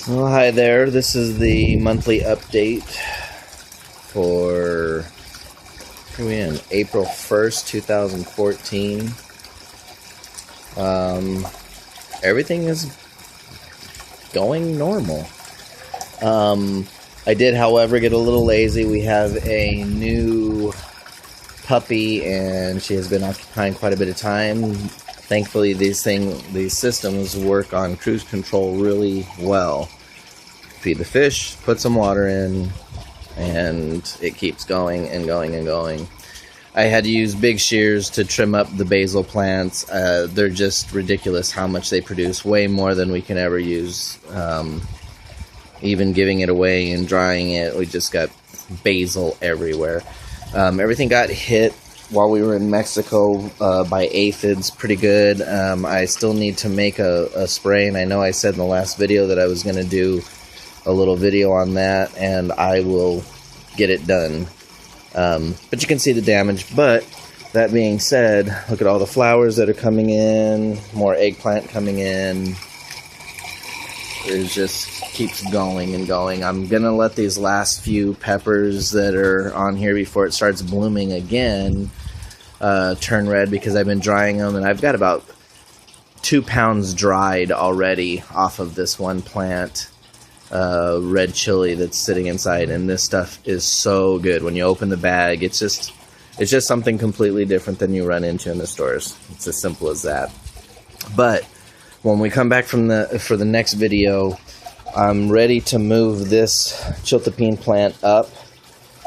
Well, hi there. This is the monthly update for April 1st, 2014. Everything is going normal. I did, however, get a little lazy. We have a new puppy, and she has been occupying quite a bit of time. Thankfully, these systems work on cruise control really well. Feed the fish, put some water in, and it keeps going and going and going. I had to use big shears to trim up the basil plants. They're just ridiculous how much they produce, way more than we can ever use. Even giving it away and drying it, we just got basil everywhere. Everything got hit while we were in Mexico by aphids pretty good. I still need to make a spray, and I know I said in the last video that I was going to do a little video on that, and I will get it done. But you can see the damage. But that being said, look at all the flowers that are coming in, more eggplant coming in. It just keeps going and going. I'm gonna let these last few peppers that are on here before it starts blooming again turn red, because I've been drying them, and I've got about 2 pounds dried already off of this one plant. Red chili that's sitting inside, and this stuff is so good. When you open the bag, it's just something completely different than you run into in the stores. It's as simple as that. But when we come back for the next video, I'm ready to move this chiltepine plant up.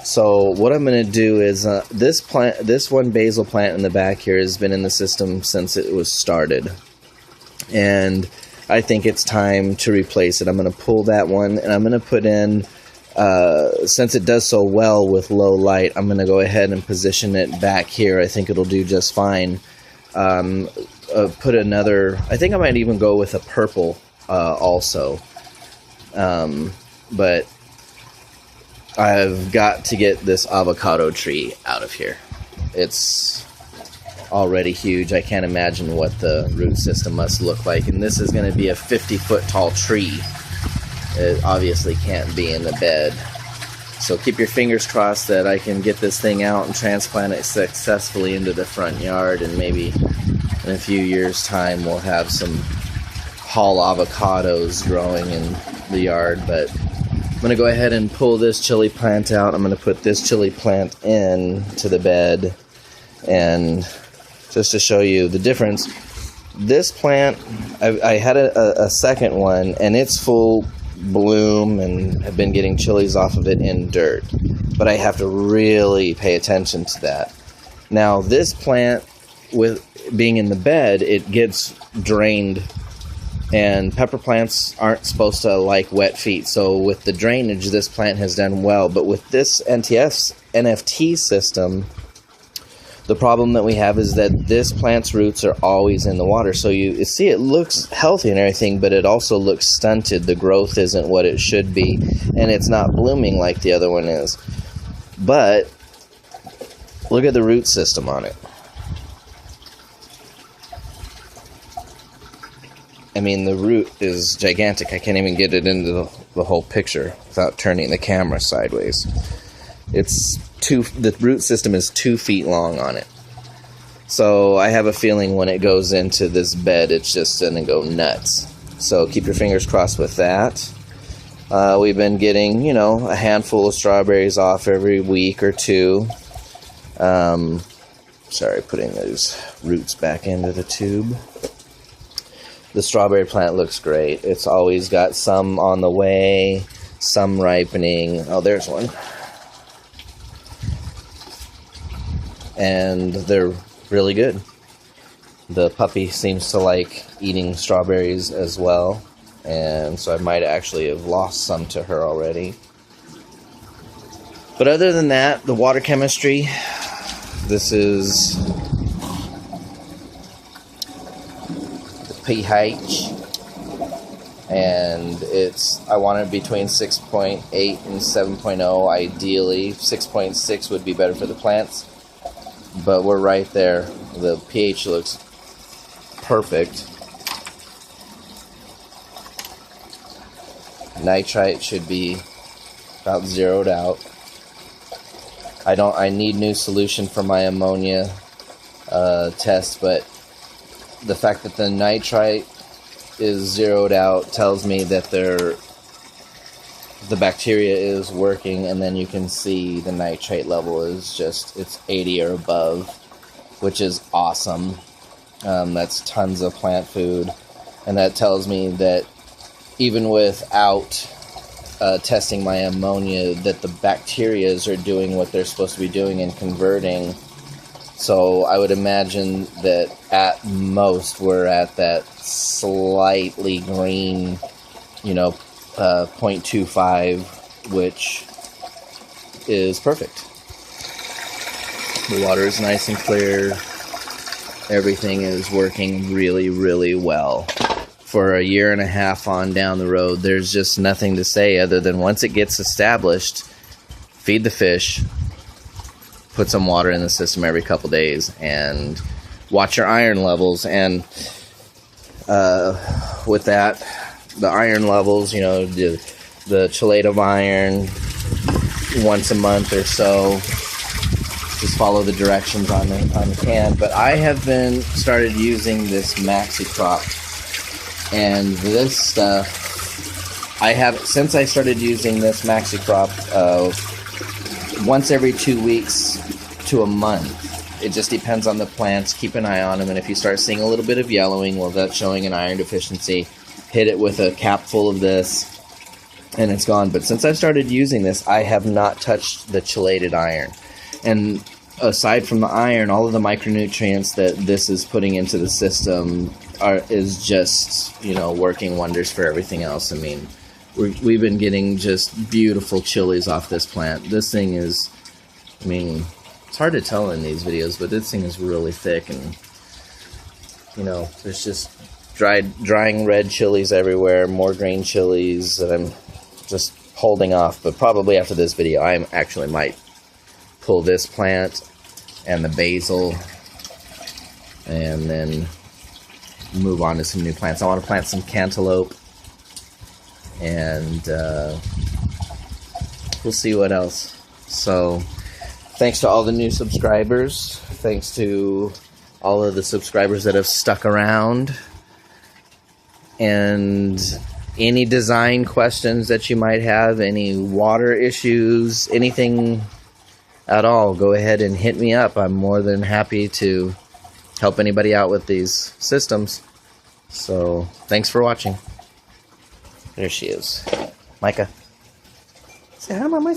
So what I'm going to do is this one basil plant in the back here has been in the system since it was started, and I think it's time to replace it. I'm going to pull that one, and I'm going to put in, since it does so well with low light, I'm going to go ahead and position it back here. I think it'll do just fine. Put another, I think I might even go with a purple also. But I've got to get this avocado tree out of here. It's already huge. I can't imagine what the root system must look like, and this is going to be a 50-foot tall tree. It obviously can't be in the bed, so keep your fingers crossed that I can get this thing out and transplant it successfully into the front yard, and maybe in a few years time we'll have some Hall avocados growing in the yard. But I'm going to go ahead and pull this chili plant out. I'm going to put this chili plant in to the bed, and just to show you the difference, this plant, I had a second one, and it's full bloom, and have been getting chilies off of it in dirt. But I have to really pay attention to that. Now, this plant, with being in the bed, it gets drained, and pepper plants aren't supposed to like wet feet. So with the drainage, this plant has done well. But with this NFT system, the problem that we have is that this plant's roots are always in the water. So you see it looks healthy and everything, but it also looks stunted. The growth isn't what it should be, and it's not blooming like the other one is. But look at the root system on it. I mean, the root is gigantic. I can't even get it into the whole picture without turning the camera sideways. The root system is 2 feet long on it. So I have a feeling when it goes into this bed, it's just going to go nuts. So keep your fingers crossed with that. We've been getting, a handful of strawberries off every week or two. Sorry, putting those roots back into the tube. The strawberry plant looks great. It's always got some on the way, some ripening. Oh, there's one. And they're really good. The puppy seems to like eating strawberries as well, and so I might actually have lost some to her already. But other than that, the water chemistry, this is the pH, and I want it between 6.8 and 7.0. Ideally 6.6 would be better for the plants, but we're right there. The pH looks perfect. Nitrite should be about zeroed out. I need new solution for my ammonia test, but the fact that the nitrite is zeroed out tells me that the bacteria is working, and then you can see the nitrate level is just, it's 80 or above, which is awesome. That's tons of plant food, and that tells me that even without testing my ammonia, that the bacterias are doing what they're supposed to be doing and converting. So I would imagine that at most we're at that slightly green, 0.25, which is perfect. The water is nice and clear. Everything is working really, really well. For a year and a half on down the road, there's just nothing to say other than once it gets established, feed the fish, put some water in the system every couple days, and watch your iron levels. And with that, the iron levels, the chelate of iron once a month or so. Just follow the directions on the can. But I have been started using this Maxi Crop. And this stuff, since I started using this Maxi Crop, once every 2 weeks to a month. It just depends on the plants. Keep an eye on them, and if you start seeing a little bit of yellowing, well, that's showing an iron deficiency. Hit it with a cap full of this, and it's gone. But since I've started using this, I have not touched the chelated iron. And aside from the iron, all of the micronutrients that this is putting into the system is just, working wonders for everything else. I mean, we've been getting just beautiful chilies off this plant. This thing is, it's hard to tell in these videos, but this thing is really thick, and, there's just drying red chilies everywhere, more green chilies that I'm just holding off. But probably after this video, I actually might pull this plant and the basil and then move on to some new plants. I want to plant some cantaloupe, and we'll see what else. So thanks to all the new subscribers. Thanks to all of the subscribers that have stuck around. And any design questions that you might have, any water issues, anything at all, go ahead and hit me up. I'm more than happy to help anybody out with these systems. So thanks for watching. There she is. Micah. Say hi, Mama.